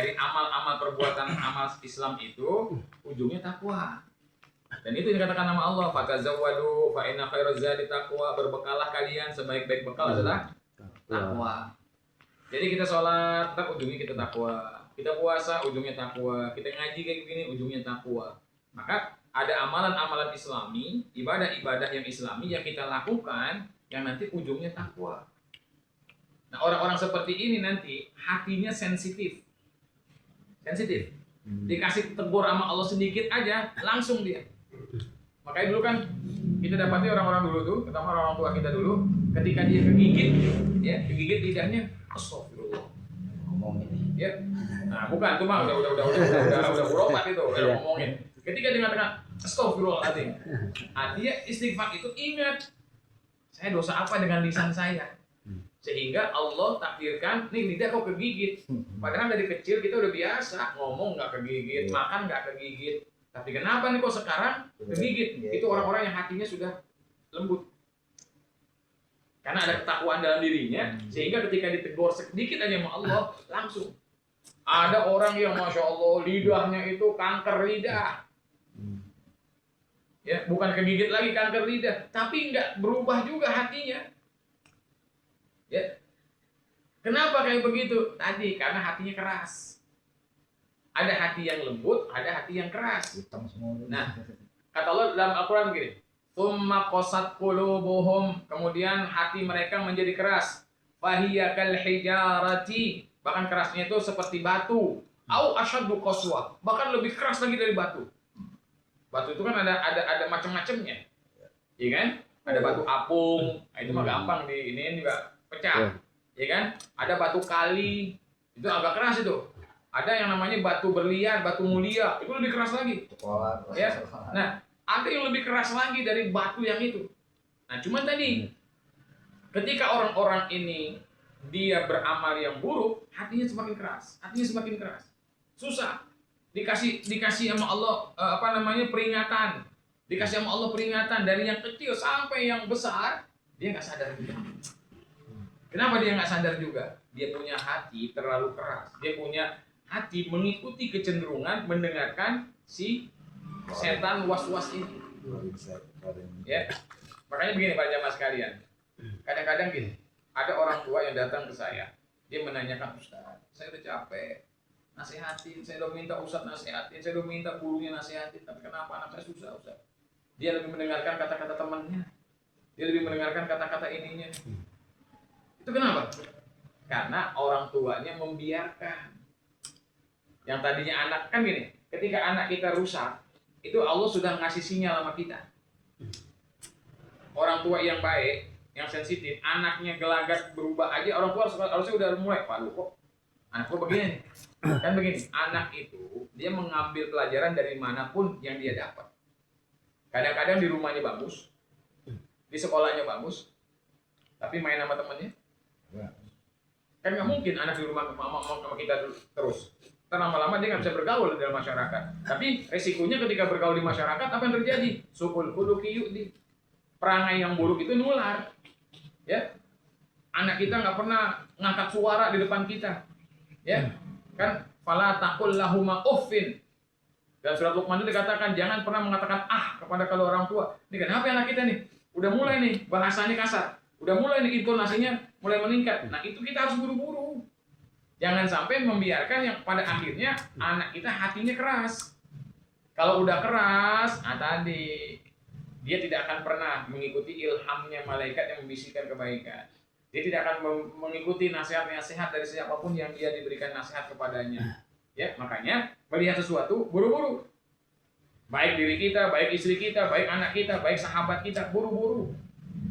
dari amal-amal perbuatan amal Islam itu ujungnya takwa. Dan itu dikatakan nama Allah, fatazawwadu fa inna khairaz zadi taqwa, berbekalah kalian, sebaik-baik bekal adalah takwa. Jadi kita sholat, tetap ujungnya kita takwa. Kita puasa, ujungnya takwa. Kita ngaji kayak gini, ujungnya takwa. Maka ada amalan-amalan Islami, ibadah-ibadah yang Islami yang kita lakukan yang nanti ujungnya takwa. Nah, orang-orang seperti ini nanti hatinya sensitif. Dikasih tegur sama Allah sedikit aja, langsung dia. Makanya dulu kan kita dapati orang-orang dulu tuh, terutama orang tua kita dulu, ketika dia kegigit lidahnya, astagfirullah. Ngomong ini. Ya. Nah, bukan tuh mah udah berobat itu, udah ngomongin. Ketika dia mengatakan astagfirullahaladzim, artinya istighfar itu ingat saya dosa apa dengan lisan saya. Sehingga Allah takdirkan, nih lidah kok kegigit. Padahal dari kecil kita udah biasa ngomong nggak kegigit, makan nggak kegigit. Tapi kenapa nih kok sekarang kegigit? Itu orang-orang yang hatinya sudah lembut. Karena ada ketakwaan dalam dirinya, sehingga ketika ditegur sedikit aja sama Allah, langsung. Ada orang yang Masya Allah, lidahnya itu kanker lidah. Ya, bukan kegigit lagi kanker lidah, tapi nggak berubah juga hatinya. Ya. Kenapa kayak begitu? Tadi karena hatinya keras. Ada hati yang lembut, ada hati yang keras. Nah, kata Allah dalam Al-Quran begini, "Tsumma qasat qulubuhum", kemudian hati mereka menjadi keras. "Fahiya kal hijarati", bahkan kerasnya itu seperti batu. "Au asyaddu qaswa", bahkan lebih keras lagi dari batu. Batu itu kan ada macam-macamnya. Iya kan? Ada batu apung, nah itu mah gampang di ini juga pecah. Ya kan? Ada batu kali, itu agak keras itu. Ada yang namanya batu berlian, batu mulia, itu lebih keras lagi. Ya. Nah, ada yang lebih keras lagi dari batu yang itu. Nah, cuman tadi ketika orang-orang ini dia beramal yang buruk, hatinya semakin keras. Susah. Dikasih sama Allah peringatan. Dikasih sama Allah peringatan dari yang kecil sampai yang besar, dia nggak sadar juga. Kenapa dia nggak sadar juga? Dia punya hati terlalu keras. Dia punya hati mengikuti kecenderungan mendengarkan si setan was-was ini. Ya, makanya begini Pak jamaah sekalian. Kadang-kadang gini, ada orang tua yang datang ke saya, dia menanyakan, "Ustaz, saya udah capek, nasihatin, saya udah minta Ustaz nasihatin, saya udah minta gurunya nasihatin, tapi kenapa anak saya susah Ustaz?" Dia lebih mendengarkan kata-kata temannya, dia lebih mendengarkan kata-kata ininya. Itu kenapa? Karena orang tuanya membiarkan. Yang tadinya anak, kan gini, ketika anak kita rusak, itu Allah sudah ngasih sinyal sama kita. Orang tua yang baik, yang sensitif, anaknya gelagat berubah aja, orang tua harusnya udah mulai, "Waduh kok anakku begini." Kan begini, anak itu dia mengambil pelajaran dari manapun yang dia dapat. Kadang-kadang di rumahnya bagus, di sekolahnya bagus, tapi main sama temennya. Kan nggak mungkin anak di rumah sama kita terus. Karena lama-lama dia nggak bisa bergaul dalam masyarakat. Tapi resikonya ketika bergaul di masyarakat, apa yang terjadi? Sukul khuluqi yu'di. Perangai yang buruk itu nular. Ya, anak kita nggak pernah ngangkat suara di depan kita. Ya, kan? Fala taqul lahuma uffin. Dalam surat Luqman itu dikatakan jangan pernah mengatakan kepada kalau orang tua. Ini kenapa anak kita nih? Udah mulai nih bahasanya kasar. Udah mulai nih intonasinya mulai meningkat. Nah, itu kita harus buru-buru. Jangan sampai membiarkan yang pada akhirnya anak kita hatinya keras. Kalau udah keras, tadi dia tidak akan pernah mengikuti ilhamnya malaikat yang membisikkan kebaikan. Dia tidak akan mengikuti nasihat-nasihat dari siapapun yang dia diberikan nasihat kepadanya. Ya, makanya melihat sesuatu buru-buru. Baik diri kita, baik istri kita, baik anak kita, baik sahabat kita, buru-buru.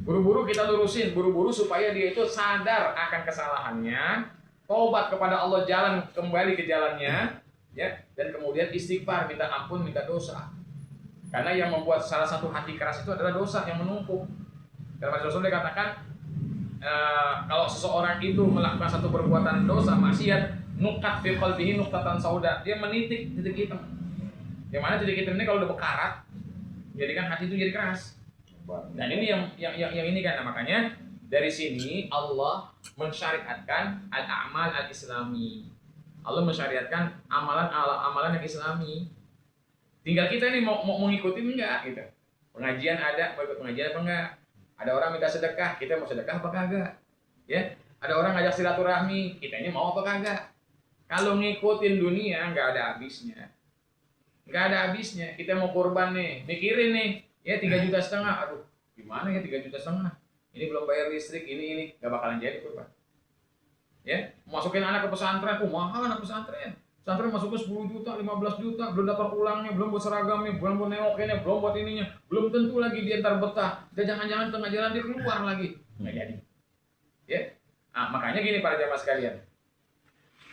Buru-buru kita lurusin, buru-buru supaya dia itu sadar akan kesalahannya, taubat kepada Allah, jalan kembali ke jalannya, ya, dan kemudian istighfar, minta ampun, minta dosa. Karena yang membuat salah satu hati keras itu adalah dosa yang menumpuk. Dalam hadis Rasul dikatakan, kalau seseorang itu melakukan satu perbuatan dosa, maksiat, nukat fi qalbihi nuqtatan sauda, dia menitik titik hitam. Yang mana titik hitam ini kalau udah bekarat, jadikan hati itu jadi keras. Dan ini yang ini kan, makanya dari sini Allah mensyariatkan al-a'mal al-islami. Allah mensyariatkan amalan yang Islami. Tinggal kita nih mau ngikutin enggak gitu. Pengajian ada, mau ikut pengajian apa enggak? Ada orang minta sedekah, kita mau sedekah apa kagak? Ya. Ada orang ngajak silaturahmi, kitanya mau apa kagak? Kalau ngikutin dunia nggak ada habisnya. Nggak ada habisnya. Kita mau kurban nih, mikirin nih, ya 3,5 juta. Aduh, gimana ya 3,5 juta? Ini belum bayar listrik, ini nggak bakalan jadi kurban. Ya, masukin anak ke pesantren, mahal anak pesantren. Pesantren masuknya 10 juta, 15 juta, belum dapat ulangnya, belum buat seragamnya, belum buat neokennya, belum buat ininya, belum tentu lagi dia ntar betah. Dan jangan-jangan tengah jalan dia keluar lagi. Nggak jadi. Ya, nah, makanya gini para jamaah sekalian.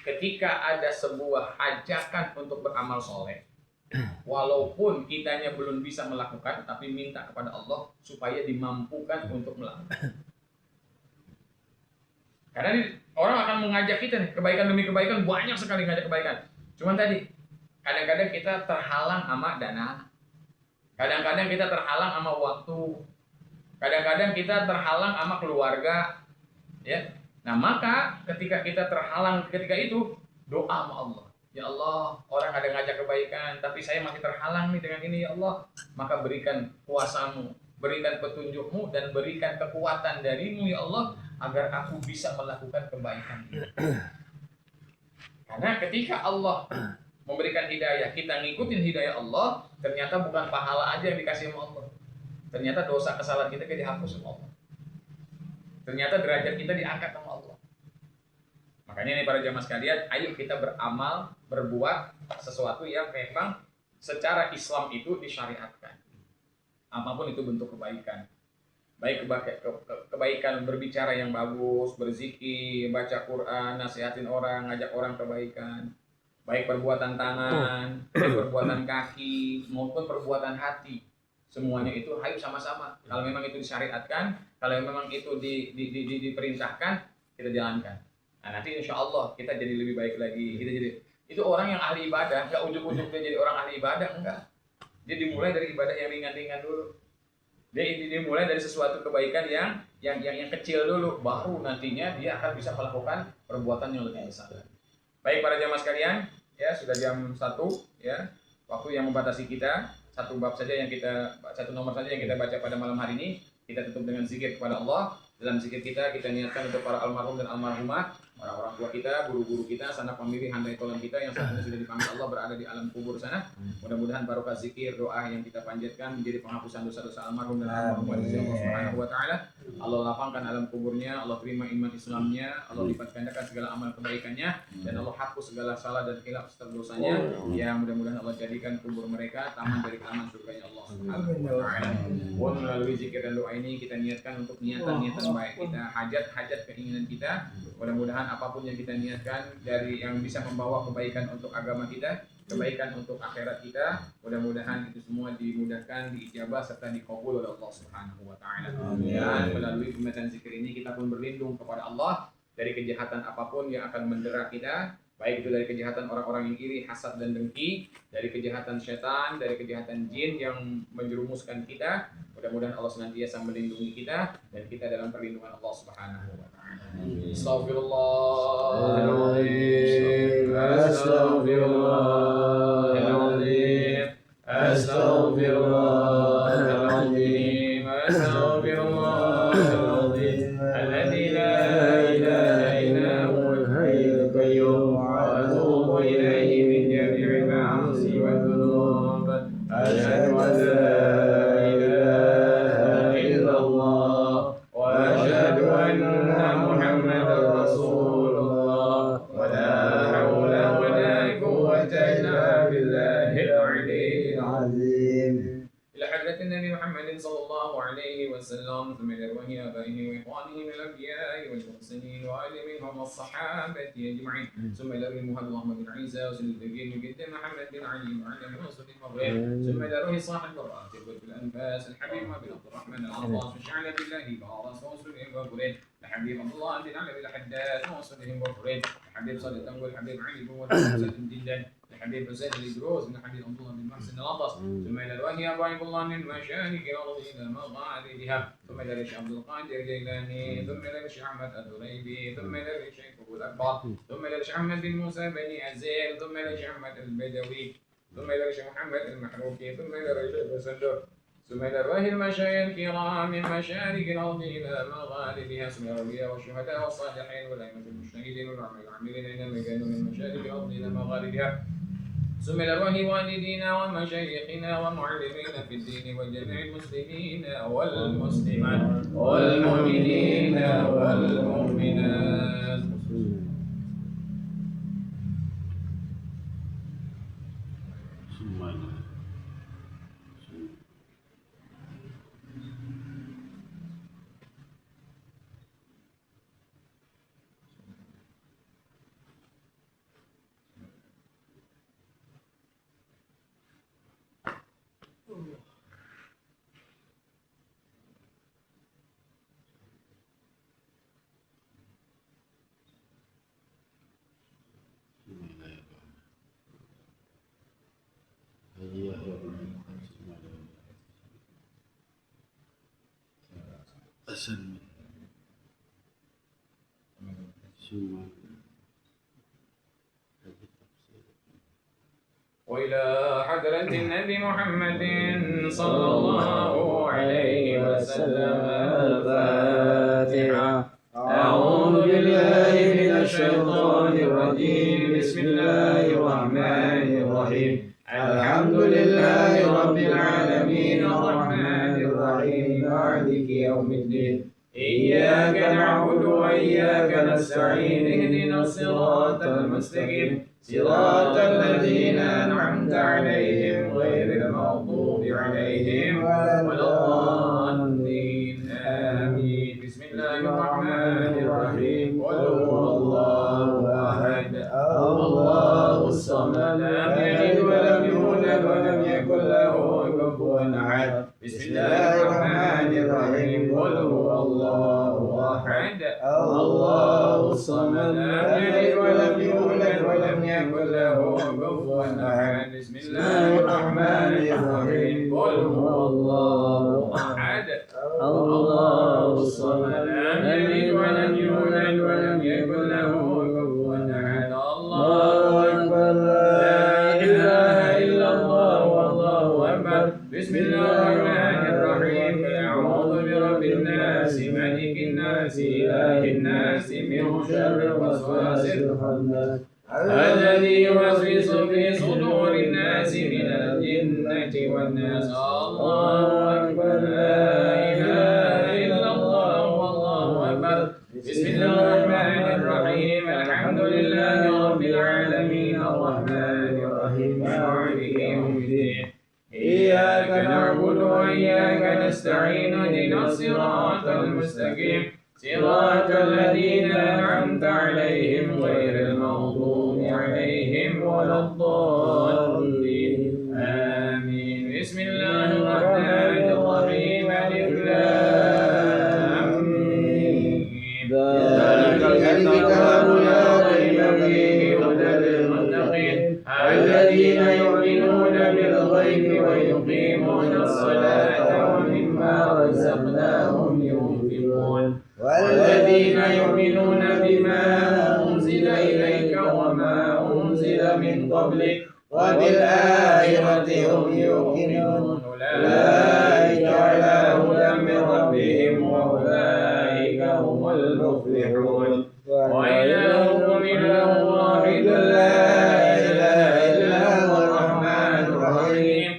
Ketika ada sebuah ajakan untuk beramal soleh, walaupun kitanya belum bisa melakukan, tapi minta kepada Allah supaya dimampukan untuk melakukan. Karena orang akan mengajak kita nih, kebaikan demi kebaikan, banyak sekali ngajak kebaikan. Cuman tadi, kadang-kadang kita terhalang sama dana, kadang-kadang kita terhalang sama waktu, kadang-kadang kita terhalang sama keluarga, ya. Nah maka ketika kita terhalang ketika itu, doa sama Allah. Ya Allah, orang ada ngajak kebaikan, tapi saya masih terhalang nih dengan ini, ya Allah. Maka berikan kuasamu, berikan petunjukmu, dan berikan kekuatan darimu, ya Allah, agar aku bisa melakukan kebaikan ini. Karena ketika Allah memberikan hidayah, kita ngikutin hidayah Allah, ternyata bukan pahala aja yang dikasih sama Allah. Ternyata dosa kesalahan kita dihapus sama Allah. Ternyata derajat kita diangkat sama Allah. Makanya nih para jamaah sekalian, ayo kita beramal, berbuat sesuatu yang memang secara Islam itu disyariatkan. Apapun itu bentuk kebaikan. Baik kebaikan berbicara yang bagus, berzikir, baca Quran, nasihatin orang, ngajak orang kebaikan. Baik perbuatan tangan, perbuatan kaki, maupun perbuatan hati. Semuanya itu ayo sama-sama. Kalau memang itu disyariatkan, kalau memang itu diperintahkan, kita jalankan. Nah, nanti insya Allah kita jadi lebih baik lagi. Kita jadi itu orang yang ahli ibadah, nggak ujuk-ujuk dia jadi orang ahli ibadah, enggak. Dia dimulai dari ibadah yang ringan-ringan dulu. Dia dimulai dari sesuatu kebaikan yang kecil dulu, baru nantinya dia akan bisa melakukan perbuatan yang lebih besar. Baik para jamaah sekalian, ya sudah jam 1, ya. Waktu yang membatasi kita, satu nomor saja yang kita baca pada malam hari ini. Kita tutup dengan zikir kepada Allah. Dalam zikir kita niatkan untuk para almarhum dan almarhumah, orang-orang tua kita, guru-guru kita, sanak famili, handai tolong kita yang saat ini sudah dipanggil Allah berada di alam kubur sana. Mudah-mudahan barokah zikir, doa yang kita panjatkan menjadi penghapusan dosa-dosa almarhum dan almarhumah dari Allah Subhanahu wa taala. Allah lapangkan alam kuburnya, Allah terima iman Islamnya, Allah lipat gandakan segala amal kebaikannya, dan Allah hapus segala salah dan khilaf serta dosanya. Yang mudah-mudahan Allah jadikan kubur mereka taman dari taman surganya Allah Subhanahu wa taala. Melalui zikir dan doa ini kita niatkan untuk niatan-niatan baik kita, hajat-hajat keinginan kita. Mudah-mudahan apapun yang kita niatkan dari yang bisa membawa kebaikan untuk agama kita, kebaikan untuk akhirat kita, mudah-mudahan itu semua dimudahkan, diijabah serta dikabul oleh Allah Subhanahu wa taala. Dan melalui pembacaan zikir ini kita pun berlindung kepada Allah dari kejahatan apapun yang akan mendera kita, baik itu dari kejahatan orang-orang yang iri, hasad dan dengki, dari kejahatan setan, dari kejahatan jin yang menjerumuskan kita. Mudah-mudahan Allah senantiasa melindungi kita dan kita dalam perlindungan Allah Subhanahu wa taala. Astaghfirullahaladzim. Astaghfirullahaladzim. Astaghfirullahaladzim. Astaghfirullahaladzim. Alladzi la ilaha illa huwal hayyul qayyum wa atubu ilaihi min jami'il ma'asi wal dhunub. Asyhadu an la وسلم ثم إلى أرواح آبائه وإخوانه من الأنبياء والمرسلين وآل منهم والصحابة أجمعين ثم إلى روح محمد بن عيسى وسيد النبيين جد محمد بن علي وعلى رسول المغرب ثم إلى روح صاحب الراتب والأنفاس الحبيب بن عبد الرحمن العطاس وشعل بالله بعض رسوله وبرين الحبيب عبد الله بن علي الحداد وصلهم وبرين الحبيب صالح التنقل الحبيب علي بن مسلم جدا الحبيب حسين الإدروس من الحبيب عبد الله بن محسن الأطلس ثم إلى الوهي أبا الله من مشارق الأرض إلى مغاربها ثم إلى الشيخ عبد القادر الجيلاني ثم إلى الشيخ أحمد الدريبي ثم إلى الشيخ أبو الأكبر ثم إلى الشيخ أحمد بن موسى بني الزير ثم إلى الشيخ أحمد البدوي ثم إلى الشيخ محمد المحروكي ثم إلى الشيخ السندر ثم إلى أرواح المشايخ الكرام من مشارق الأرض إلى مغاربها ثم إلى الأولياء والشهداء والصالحين والأئمة المجتهدين والعاملين أينما كانوا من مشارق الأرض إلى مغاربها ثم إلى أرواح والدينا ومشايخنا ومعلمينا في الدين وجميع المسلمين والمسلمات والمؤمنين والمؤمنات. وإلى حضرة النبي محمد صلى الله عليه وسلم الفاتحة. أعوذ بالله من الشيطان الرجيم. بسم الله الرحمن الرحيم. الحمد لله رب العالمين الرحمن الرحيم مالك يوم الدين. إياك نعبد وإياك نستعين. اهدنا الصراط المستقيم صراط الذين أنعمت عليهم غير المغضوب عليهم ولا الضالين آمين. بسم الله الرحمن الرحيم. قل هو الله أحد الله الصمد لم يلد ولم يولد ولم يكن له كفوا أحد. بسم الله الرحمن الرحيم. قل هو الله أحد الله الصمد لم يلد ولم يولد ولم يكن له كفوا أحد. بسم الله الرحمن الرحيم. قل هو الله أحد الله الصمد لم يلد ولم يولد ولم يكن له كفوا أحد. الله أكبر لا إله إلا الله والله أكبر. بسم الله الرحمن الرحيم. أعوذ برب الناس ملك الناس إله الناس من شر الوسواس الخناس الذي يوسوس في صدور الناس من الجنة والناس. الله أكبر لا إله إلا الله والله أكبر. بسم الله الرحمن الرحيم. الحمد لله رب العالمين الرحمن الرحيم مالك يوم الدين. إياك نعبد وإياك نستعين. اهدنا الصراط المستقيم صراط الذين أنعمت عليهم غير المغضوب عليهم ولا الضالين آمين. بسم الله الرحمن الرحيم. ألف لام ميم. ذلك الكتاب لا ريب فيه هدى للمتقين الذين يؤمنون بالغيب ويقيمون الصلاة ومما رزقناهم ينفقون والذين يؤمنون بما أنزل إليك وما أنزل من قبلك وبالآخرة هم يوقنون أولئك على هدى من ربهم وأولئك هم المفلحون. وإلهكم إله واحد لا إله إلا هو الرحمن الرحيم.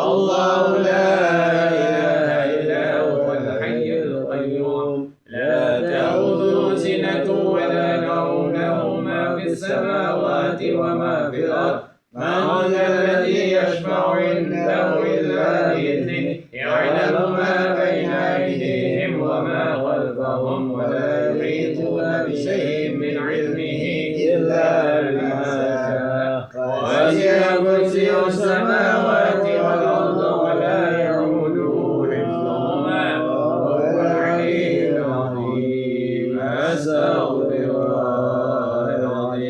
الله لا إله إلا هو الحي القيوم لا تأخذه سنة ولا نوم له ما في السماوات وما في الأرض. من ذا الذي يشفع عنده إلا بإذنه. يعلم ما بين أيديهم وما خلفهم ولا يحيطون بشيء من علمه إلا بما شاء. وسع كرسيه السماوات والأرض ولا يعوده حفظهما وهو العلي العظيم. أستغفر الله العظيم.